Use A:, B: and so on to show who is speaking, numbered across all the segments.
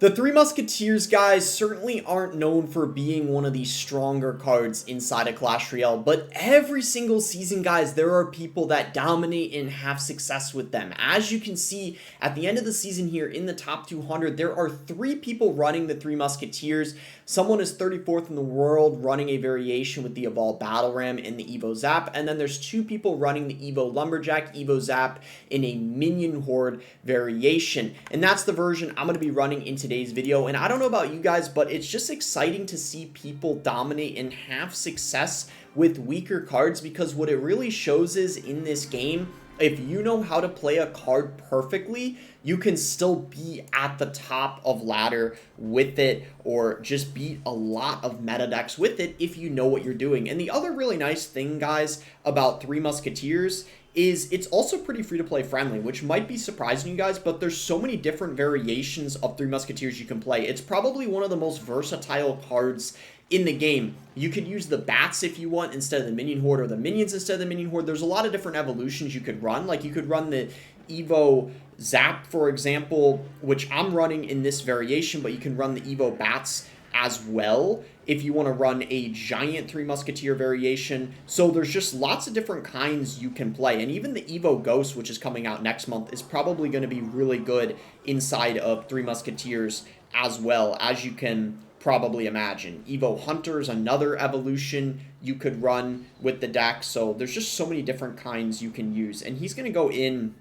A: The Three Musketeers, guys, certainly aren't known for being one of the stronger cards inside of Clash Royale, but every single season, guys, there are people that dominate and have success with them. As you can see, at the end of the season here in the top 200, there are 3 people running the Three Musketeers. Someone is 34th in the world running a variation with the Evolved Battle Ram and the Evo Zap, and then there's 2 people running the Evo Lumberjack, Evo Zap in a Minion Horde variation, and that's the version I'm going to be running in today's video. And I don't know about you guys, but it's just exciting to see people dominate and have success with weaker cards, because what it really shows is in this game, if you know how to play a card perfectly, you can still be at the top of ladder with it, or just beat a lot of meta decks with it if you know what you're doing. And the other really nice thing, guys, about Three Musketeers is it's also pretty free to play friendly, which might be surprising you guys, but there's so many different variations of Three Musketeers you can play. It's probably one of the most versatile cards in the game. You could use the bats if you want instead of the minion horde, or the minions instead of the minion horde. There's a lot of different evolutions you could run. Like you could run the Evo Zap, for example, which I'm running in this variation, but you can run the Evo Bats as well if you want to run a giant Three Musketeer variation. So there's just lots of different kinds you can play. And even the Evo Ghost, which is coming out next month, is probably going to be really good inside of Three Musketeers as well, as you can probably imagine. Evo Hunter is another evolution you could run with the deck. So there's just so many different kinds you can use. And he's going to go in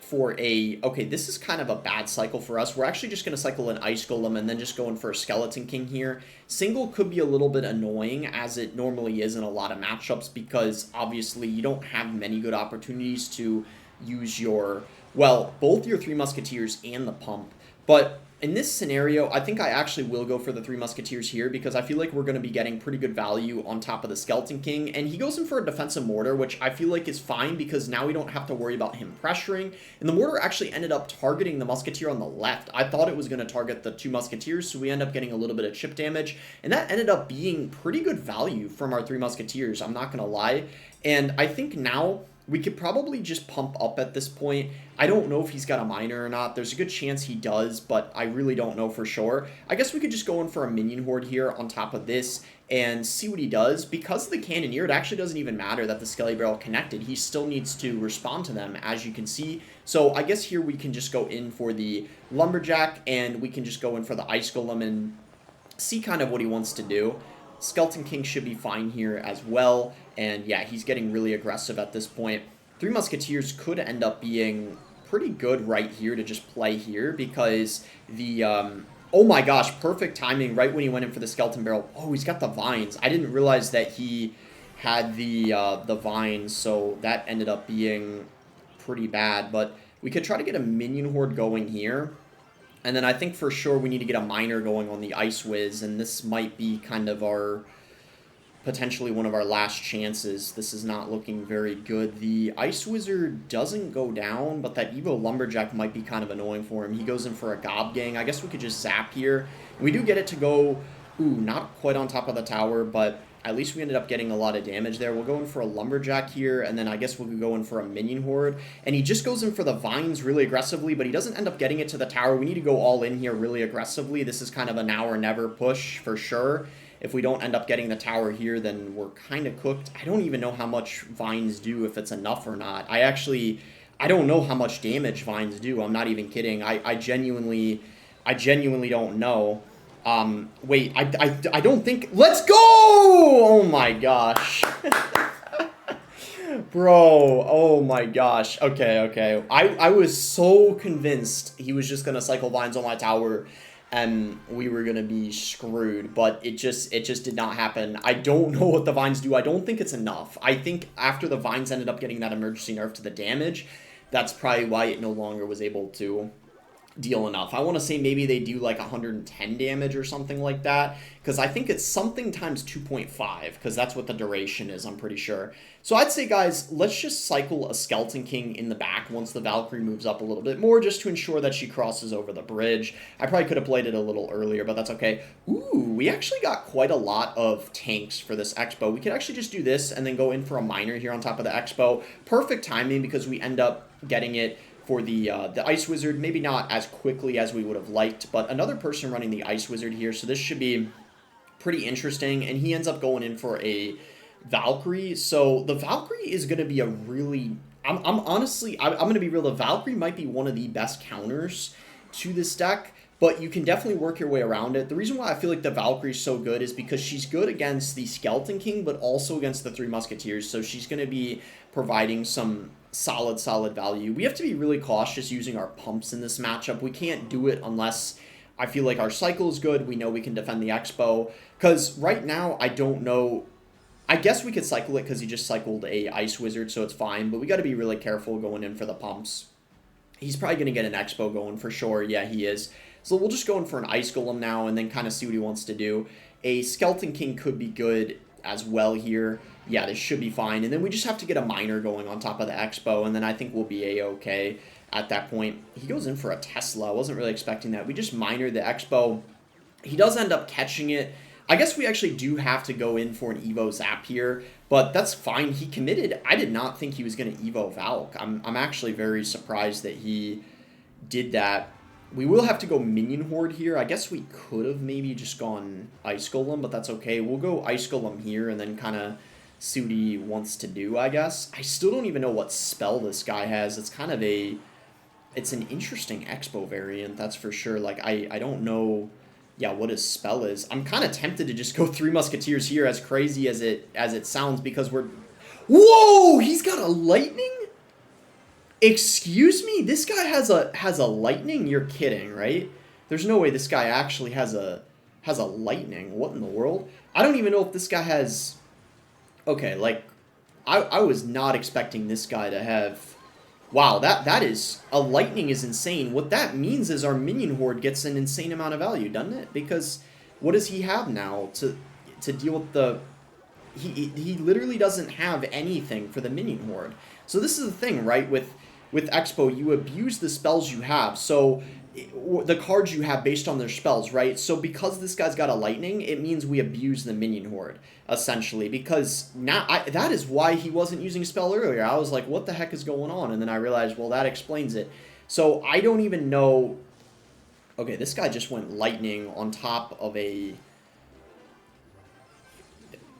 A: for a, okay, this is kind of a bad cycle for us. We're actually just going to cycle an Ice Golem and then just go in for a Skeleton King here. Single could be a little bit annoying, as it normally is in a lot of matchups, because obviously you don't have many good opportunities to use your, well, both your Three Musketeers and the pump. But in this scenario, I think I actually will go for the Three Musketeers here, because I feel like we're going to be getting pretty good value on top of the Skeleton King. And he goes in for a Defensive Mortar, which I feel like is fine, because now we don't have to worry about him pressuring. And the Mortar actually ended up targeting the Musketeer on the left. I thought it was going to target the 2 Musketeers, so we end up getting a little bit of chip damage. And that ended up being pretty good value from our 3 Musketeers, I'm not going to lie. And I think now we could probably just pump up at this point. I don't know if he's got a miner or not. There's a good chance he does, but I really don't know for sure. I guess we could just go in for a minion horde here on top of this and see what he does. Because of the Cannoneer, it actually doesn't even matter that the Skelly Barrel connected. He still needs to respond to them, as you can see. So I guess here we can just go in for the Lumberjack, and we can just go in for the Ice Golem and see kind of what he wants to do. Skeleton King should be fine here as well. And yeah, he's getting really aggressive at this point. Three Musketeers could end up being pretty good right here to just play here, because the, oh my gosh, perfect timing right when he went in for the Skeleton Barrel. Oh, he's got the vines. I didn't realize that he had the vines, so that ended up being pretty bad. But we could try to get a minion horde going here. And then I think for sure we need to get a miner going on the Ice Wiz, and this might be kind of our, potentially one of our last chances. This is not looking very good. The Ice Wizard doesn't go down, but that Evo Lumberjack might be kind of annoying for him. He goes in for a Gob Gang. I guess we could just zap here. We do get it to go, ooh, not quite on top of the tower, but at least we ended up getting a lot of damage there. We'll go in for a Lumberjack here, and then I guess we'll go in for a Minion Horde. And he just goes in for the Vines really aggressively, but he doesn't end up getting it to the tower. We need to go all in here really aggressively. This is kind of a now or never push for sure. If we don't end up getting the tower here, then we're kind of cooked. I don't even know how much Vines do, if it's enough or not. I don't know how much damage Vines do. I'm not even kidding. I genuinely don't know. Wait, I don't think, let's go! Oh my gosh. Bro, oh my gosh. Okay. I was so convinced he was just gonna cycle Vines on my tower and we were gonna be screwed, but it just did not happen. I don't know what the Vines do. I don't think it's enough. I think after the Vines ended up getting that emergency nerf to the damage, that's probably why it no longer was able to deal enough. I want to say maybe they do like 110 damage or something like that, because I think it's something times 2.5, because that's what the duration is, I'm pretty sure. So I'd say, guys, let's just cycle a Skeleton King in the back once the Valkyrie moves up a little bit more, just to ensure that she crosses over the bridge. I probably could have played it a little earlier, but that's okay. Ooh, we actually got quite a lot of tanks for this Expo. We could actually just do this and then go in for a miner here on top of the Expo. Perfect timing, because we end up getting it the Ice Wizard. Maybe not as quickly as we would have liked, but another person running the Ice Wizard here, so this should be pretty interesting. And he ends up going in for a Valkyrie. So the Valkyrie is going to be a really... I'm honestly... I'm going to be real. The Valkyrie might be one of the best counters to this deck, but you can definitely work your way around it. The reason why I feel like the Valkyrie is so good is because she's good against the Skeleton King, but also against the 3 Musketeers. So she's going to be providing some solid value. We have to be really cautious using our pumps in this matchup. We can't do it unless I feel like our cycle is good. We know we can defend the Expo. Because right now, I don't know. I guess we could cycle it because he just cycled a Ice Wizard, so it's fine. But we got to be really careful going in for the pumps. He's probably going to get an Expo going for sure. Yeah, he is. So we'll just go in for an Ice Golem now and then kind of see what he wants to do. A Skeleton King could be good as well here. Yeah, this should be fine. And then we just have to get a Miner going on top of the Expo, and then I think we'll be A-okay at that point. He goes in for a Tesla. I wasn't really expecting that. We just Miner the Expo. He does end up catching it. I guess we actually do have to go in for an Evo Zap here, but that's fine. He committed. I did not think he was going to Evo Valk. I'm actually very surprised that he did that. We will have to go Minion Horde here. I guess we could have maybe just gone Ice Golem, but that's okay. We'll go Ice Golem here and then kind of see what he wants to do, I guess. I still don't even know what spell this guy has. It's kind of a... It's an interesting Expo variant, that's for sure. Like, I don't know, yeah, what his spell is. I'm kind of tempted to just go 3 Musketeers here, as crazy as it sounds, because we're... Whoa! He's got a Lightning? Excuse me? This guy has a Lightning? You're kidding, right? There's no way this guy actually has a Lightning. What in the world? I don't even know if this guy has... Okay, like, I was not expecting this guy to have... Wow, that is... A Lightning is insane. What that means is our Minion Horde gets an insane amount of value, doesn't it? Because what does he have now to deal with the... He literally doesn't have anything for the Minion Horde. So this is the thing, right? With Expo, you abuse the spells you have. So the cards you have based on their spells, right? So because this guy's got a Lightning, it means we abuse the Minion Horde, essentially. Because now that is why he wasn't using spell earlier. I was like, what the heck is going on? And then I realized, well, that explains it. So I don't even know... Okay, this guy just went Lightning on top of an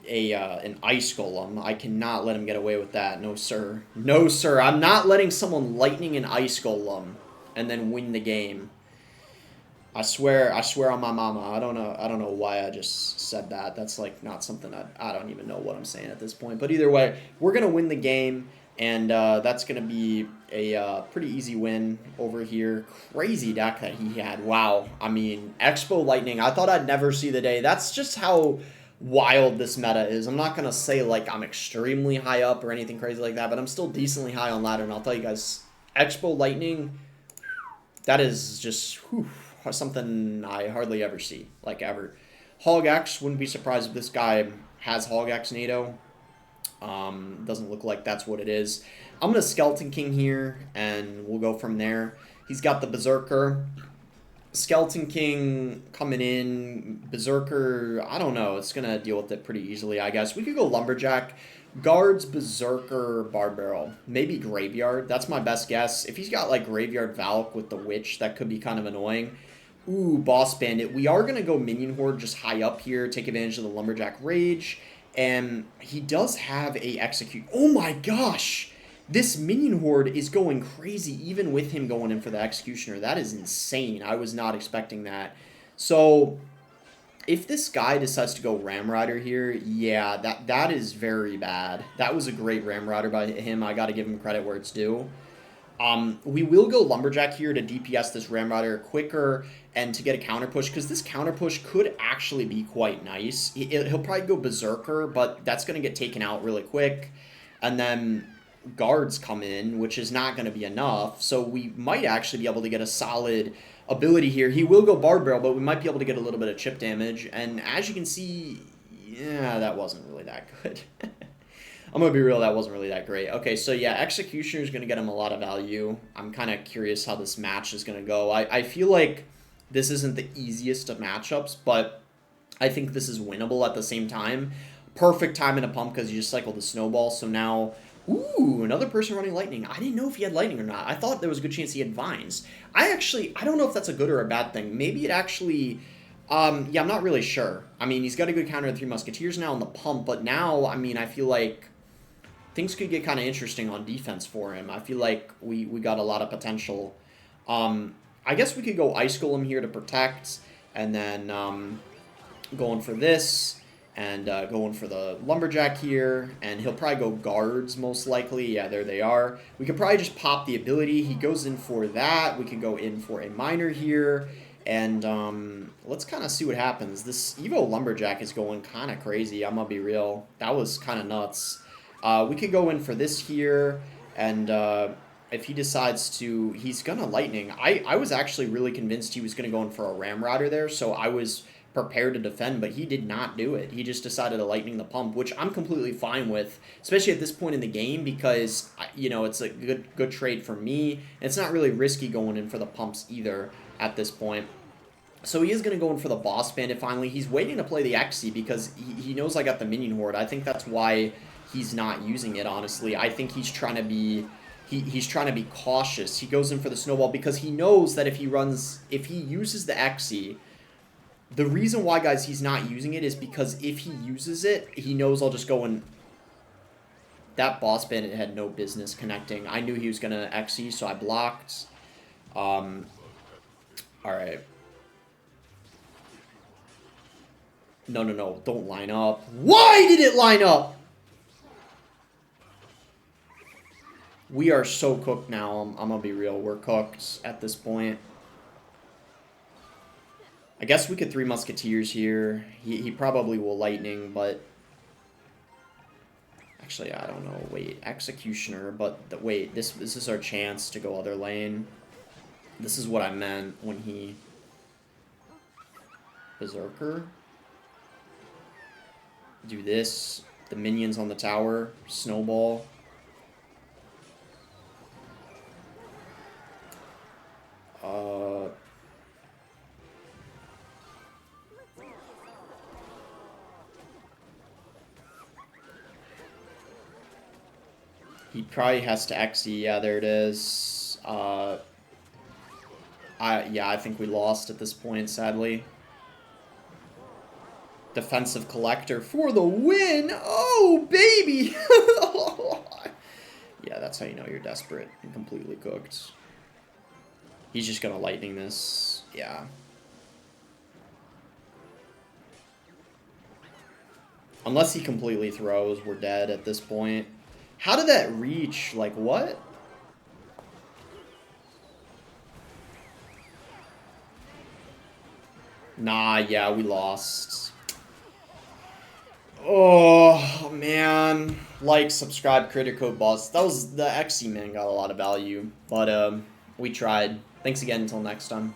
A: Ice Golem. I cannot let him get away with that. No, sir. No, sir. I'm not letting someone Lightning an Ice Golem and then win the game. I swear on my mama. I don't know why I just said that. That's like not something I don't even know what I'm saying at this point. But either way, we're gonna win the game, and that's gonna be a pretty easy win over here. Crazy deck that he had. Wow. I mean, Expo Lightning. I thought I'd never see the day. That's just how wild this meta is. I'm not gonna say like I'm extremely high up or anything crazy like that, but I'm still decently high on ladder. And I'll tell you guys, Expo Lightning. That is just something I hardly ever see, like ever. Hog X, wouldn't be surprised if this guy has Hog X NATO. Doesn't look like that's what it is. I'm going to Skeleton King here, and we'll go from there. He's got the Berserker. Skeleton King coming in. Berserker, I don't know. It's going to deal with it pretty easily, I guess. We could go Lumberjack. Guards, Berserker, Bard Barrel. Maybe Graveyard. That's my best guess. If he's got, like, Graveyard Valk with the Witch, that could be kind of annoying. Ooh, Boss Bandit. We are going to go Minion Horde just high up here, take advantage of the Lumberjack Rage. And he does have a Execute. Oh my gosh! This Minion Horde is going crazy, even with him going in for the Executioner. That is insane. I was not expecting that. So... if this guy decides to go Ram Rider here, yeah, that is very bad. That was a great Ram Rider by him. I got to give him credit where it's due. We will go Lumberjack here to DPS this Ram Rider quicker and to get a counter push, because this counter push could actually be quite nice. He'll probably go Berserker, but that's going to get taken out really quick. And then guards come in, which is not going to be enough. So we might actually be able to get a solid ability here. He will go Bard Barrel, but we might be able to get a little bit of chip damage. And as you can see, yeah, that wasn't really that good. I'm going to be real, that wasn't really that great. Okay, so yeah, Executioner is going to get him a lot of value. I'm kind of curious how this match is going to go. I feel like this isn't the easiest of matchups, but I think this is winnable at the same time. Perfect time in a pump because you just cycled the Snowball, so now Ooh, another person running lightning. I didn't know if he had lightning or not. I thought there was a good chance he had vines. I don't know if that's a good or a bad thing. Maybe it actually, yeah, I'm not really sure. I mean, he's got a good counter to 3 Musketeers now on the pump, but now, I mean, I feel like things could get kind of interesting on defense for him. I feel like we got a lot of potential. I guess we could go Ice Golem here to protect, and then going for this, and going for the Lumberjack here, and he'll probably go guards most likely. Yeah, there they are. We could probably just pop the ability. He goes in for that. We could go in for a miner here, and let's kind of see what happens. This Evo Lumberjack is going kind of crazy. I'm going to be real. That was kind of nuts. We could go in for this here, and if he decides to, he's going to lightning. I was actually really convinced he was going to go in for a Ramrodder there, so I was prepared to defend, but he did not do it. He just decided to lightning the pump, which I'm completely fine with, especially at this point in the game, because, you know, it's a good trade for me. And it's not really risky going in for the pumps either at this point. So he is going to go in for the Boss Bandit finally. He's waiting to play the Xe because he knows I got the Minion Horde. I think that's why he's not using it, honestly. I think he's trying to be... He's trying to be cautious. He goes in for the Snowball because he knows that if he uses the Xe... The reason why, guys, he's not using it is because if he uses it, he knows I'll just go and... That Boss Bandit had no business connecting. I knew he was going to Xe, so I blocked. Alright. No. Don't line up. Why did it line up? We are so cooked now. I'm going to be real. We're cooked at this point. I guess we could 3 Musketeers here. He probably will lightning, but... Actually, I don't know. Wait, Executioner, but wait, this is our chance to go other lane. This is what I meant when he... Berserker? Do this. The minions on the tower. Snowball. He probably has to Xe. Yeah, there it is. Yeah, I think we lost at this point, sadly. Defensive Collector for the win! Oh, baby! Yeah, that's how you know you're desperate and completely cooked. He's just gonna lightning this. Yeah. Unless he completely throws, we're dead at this point. How did that reach? Like, what? Nah, yeah, we lost. Oh, man. Like, subscribe, creator code boss. That was the Xe man got a lot of value. But, we tried. Thanks again until next time.